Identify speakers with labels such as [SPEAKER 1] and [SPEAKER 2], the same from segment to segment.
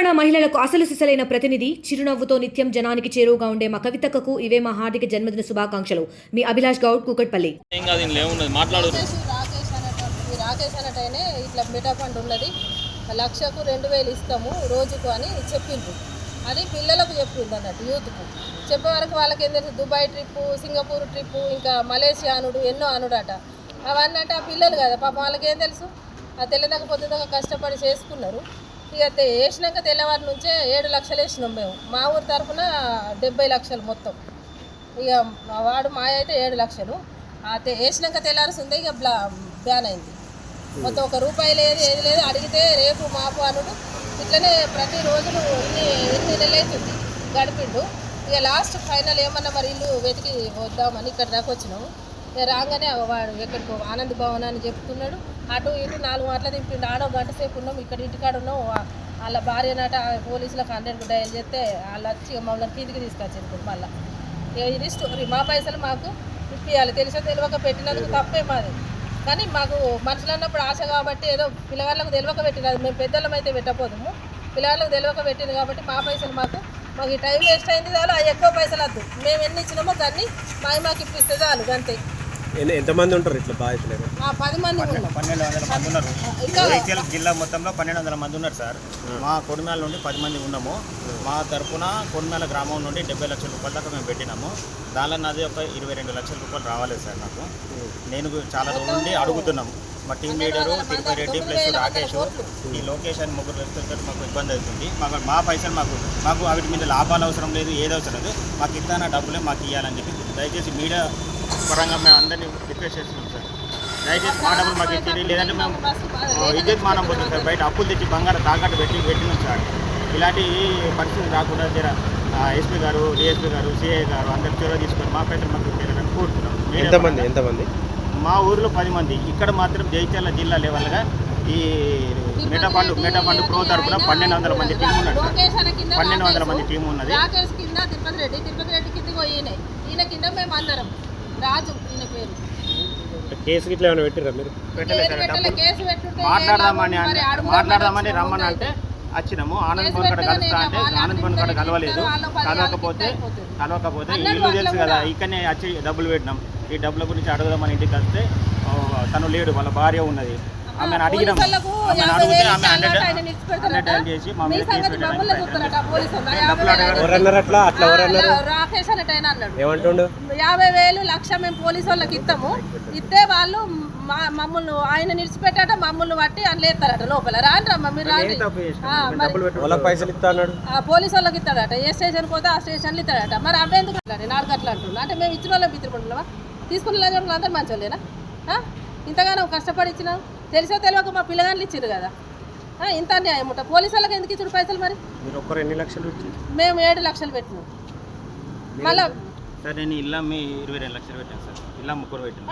[SPEAKER 1] తెలంగాణ మహిళలకు అసలు సిసలైన ప్రతినిధి, చిరునవ్వుతో నిత్యం జనానికి చేరువగా ఉండే మా కవితక్కకు ఇవే మా హార్దిక జన్మదిన శుభాకాంక్షలు. మీ అభిలాష్ గౌడ్, కూకట్పల్లి.
[SPEAKER 2] రాకేష్ అన్నట్టయినే ఇట్లా మెటా ఫండ్ ఉన్నది, 1,00,000కు 2,000 ఇస్తాము రోజుకు అని చెప్పిండ్రు. అది పిల్లలకు చెప్పింది అన్నట్టు, యూత్కు చెప్పే వరకు వాళ్ళకి ఏం తెలుసు, దుబాయ్ ట్రిప్పు, సింగపూర్ ట్రిప్పు, ఇంకా మలేషియా అనుడు, ఎన్నో అనుడట. అవన్నీ అంటే ఆ పిల్లలు కదా పాపం, వాళ్ళకేం తెలుసు. ఆ తెల్లదాకా పొద్దుదాకా కష్టపడి చేసుకున్నారు. ఇక వేసినాక తెల్లవారి నుంచే 7 లక్షలు వేసినాం మేము. మా ఊరి తరఫున 70 లక్షలు మొత్తం. ఇక వాడు మా అయితే 7 లక్షలు. వేసినాక తెల్లారుస్తుంది, ఇక బ్యాన్ అయింది మొత్తం. 1 రూపాయి లేదు, ఏది లేదు. అడిగితే రేపు మాపు అనుడు ఇట్లనే ప్రతిరోజులు ఎన్ని నెలలు అవుతుంది గడిపిండు. ఇక లాస్ట్ ఫైనల్ ఏమన్నా మరి ఇల్లు వెతికి వద్దామని ఇక్కడ దాకా వచ్చినాము. ఇక రాగానే వాడు ఎక్కడికో ఆనంద్ భవన్ అని చెప్తున్నాడు. అటు ఇటు 4 మాటలు దింపిండు. ఆడో గంట సేపు ఉన్నాం, ఇక్కడ ఇంటికాడ ఉన్నాం. వాళ్ళ భార్యనట పోలీసులకు 100కు డయల్ చేస్తే వాళ్ళు వచ్చి మమ్మల్ని కిందికి తీసుకొచ్చారు. మళ్ళీ ఇది స్టోరీ. మా పైసలు మాకు ఇప్పియాలి, తెలియక పెట్టినందుకు తప్పే మాది. కానీ మాకు మనుషులు అన్నప్పుడు ఆశ కాబట్టి ఏదో పిల్లగాళ్ళకు తెలియక పెట్టినది. మేము పెద్దలం అయితే పెట్టపోదాము, పిల్లగాళ్ళకు తెలియక పెట్టింది కాబట్టి మా పైసలు మాకు ఈ టైం వేస్ట్ అయింది చాలు. అవి ఎక్కువ పైసలు వద్దు, మేము ఎన్ని ఇచ్చినామో దాన్ని మాకు ఇప్పిస్తే చాలు, అంతే.
[SPEAKER 3] ఎంతమంది ఉంటారు ఇట్లా బాధితులు?
[SPEAKER 2] 10 మంది ఉన్నారు.
[SPEAKER 4] 1,200 మంది ఉన్నారు. జిల్లా మొత్తంలో 1,200 మంది ఉన్నారు సార్. మా కొడిమేల నుండి 10 మంది ఉన్నాము. మా తరఫున కొడిమేల గ్రామం నుండి 70 లక్షల రూపాయల దాకా మేము పెట్టినాము. దానిలో నాది ఒక 22 లక్షల రూపాయలు రావాలేదు సార్ నాకు. నేను చాలా రోజుల నుండి అడుగుతున్నాము. మా team leader Tirupati Reddy plus Rakesh, ఈ లొకేషన్ ముగ్గురు వ్యక్తులతో మాకు ఇబ్బంది అవుతుంది. మా పైసలు మాకు వాటి మీద లాభాలు అవసరం లేదు, ఏది అవసరం లేదు. మాకు ఇస్తాన డబ్బులే మాకు ఇవ్వాలని చెప్పి దయచేసి మీడియా పరంగా మేము అందరినీ రిక్వెస్ట్ చేస్తున్నాం సార్. దయచేసి మా డబ్బులు మాకు ఇచ్చేది, లేదంటే మేము ఇజ్జత్ మానం పోతుంది సార్. బయట అప్పులు తెచ్చి బంగారం తాకట్టు పెట్టినాం సార్. ఇలాంటి పరిస్థితి రాకుండా జర ఎస్పీ గారు, డిఎస్పీ గారు, సిఐ గారు అందరు చొరవ తీసుకొని మా పైసలు మాకు ఇచ్చేయాలని కోరుతున్నాం.
[SPEAKER 3] ఎంతమంది?
[SPEAKER 4] మా ఊరిలో 10 మంది. ఇక్కడ మాత్రం జగిత్యాల జిల్లా లెవెల్గా ఈ మెటా ఫండ్ ప్రో తరఫున 1,200 మంది టీం ఉన్నది. 1,200 మంది టీం ఉన్నది.
[SPEAKER 2] తిరుపతి రెడ్డి కిందకి ఈయన కింద మేము అందరం. రాజు ఈయన పేరు.
[SPEAKER 3] కేసు ఇట్లా ఏమైనా పెట్టిరా మీరు?
[SPEAKER 4] మాట్లాడదామని రమ్మని అంటే వచ్చినాము. ఆనంద్ భవన్ కాడ కలుస్తా అంటే ఆనంద్ భవన్ కాడ కలవలేదు. కలవకపోతే ఇల్లు తెలుసు కదా, ఇక్కడనే వచ్చి డబ్బులు పెట్టినాం. ఈ డబ్బుల గురించి అడుగుదామని ఇంటికి వస్తే తను లేడు, వాళ్ళ భార్య ఉన్నది. ఆమెను అడిగినాం. అడిగితే ఆమె 100 చేసి మా మీద కేసు పెట్టారు.
[SPEAKER 2] రాకేష్ అన్నట్టు అన్నాడు 50,000 1,00,000 మేము పోలీసు వాళ్ళకి ఇస్తాము. ఇస్తే వాళ్ళు మమ్మల్ని ఆయన నిడిచిపెట్టాట, మమ్మల్ని బట్టి అని లేస్తారట లోపల. రానరమ్మా మీరు,
[SPEAKER 3] పైసలు ఇస్తా అన్నాడు.
[SPEAKER 2] పోలీసు వాళ్ళకి ఇస్తాడట. ఏ స్టేషన్ పోతే ఆ స్టేషన్లో ఇస్తాడట. మరి అవ్వేందుకు అట్లాంటి 4 గంటలు అంటున్నా అంటే మేము ఇచ్చిన వాళ్ళం పిత్రుకుంటున్నావా? తీసుకున్న వాళ్ళు అందరూ మంచి వాళ్ళేనా? ఇంతగానో కష్టపడి ఇచ్చినాం, తెలియక మా పిల్లగాళ్ళు ఇచ్చారు కదా. ఇంత అన్యాయం ఉంటా. పోలీసు వాళ్ళకి ఎందుకు ఇచ్చారు పైసలు? మరి
[SPEAKER 3] ఎన్ని లక్షలు? మేము
[SPEAKER 2] 7 లక్షలు పెట్టినాం. మళ్ళీ
[SPEAKER 4] సార్ నేను ఇల్లా 22 లక్షలు పెట్టాను సార్. ఇలా 3 పెట్టాను.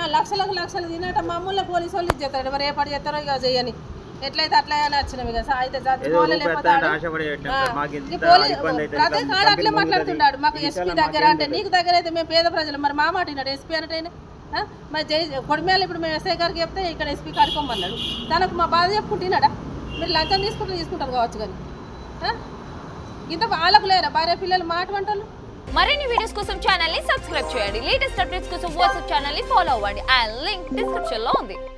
[SPEAKER 2] లక్షలు తినట మామూలుగా పోలీసు వాళ్ళు ఇచ్చేస్తాడు. మరి ఏ పడి చేస్తారో ఇక చేయని, ఎట్లయితే అట్లా అని వచ్చినాం. ఇక అయితే అదే అట్లే మాట్లాడుతున్నాడు. మాకు ఎస్పీ దగ్గర అంటే నీకు దగ్గర అయితే మేము పేద ప్రజలు, మరి మా మాట విన్నాడు ఎస్పీ అన్నట్టయినా. మరి కొడిమేళ ఇప్పుడు మేము ఎస్ఐ గారికి చెప్తే ఇక్కడ ఎస్పీ కాడుకోమన్నాడు. తనకు మా బాధ చెప్పుకుంటున్నాడా? మీరు లంచం తీసుకుంటారు కావచ్చు, కానీ ఇంత వాళ్ళకు లేరా భార్య పిల్లలు మాట వంటలు?
[SPEAKER 5] మరిన్ని వీడియోస్ కోసం ఛానల్ ని సబ్స్క్రైబ్ చేయండి. లేటెస్ట్ అప్డేట్స్ కోసం వాట్సాప్ ఛానల్ ని ఫాలో అవ్వండి. ఆ లింక్ డిస్క్రిప్షన్ లో ఉంది.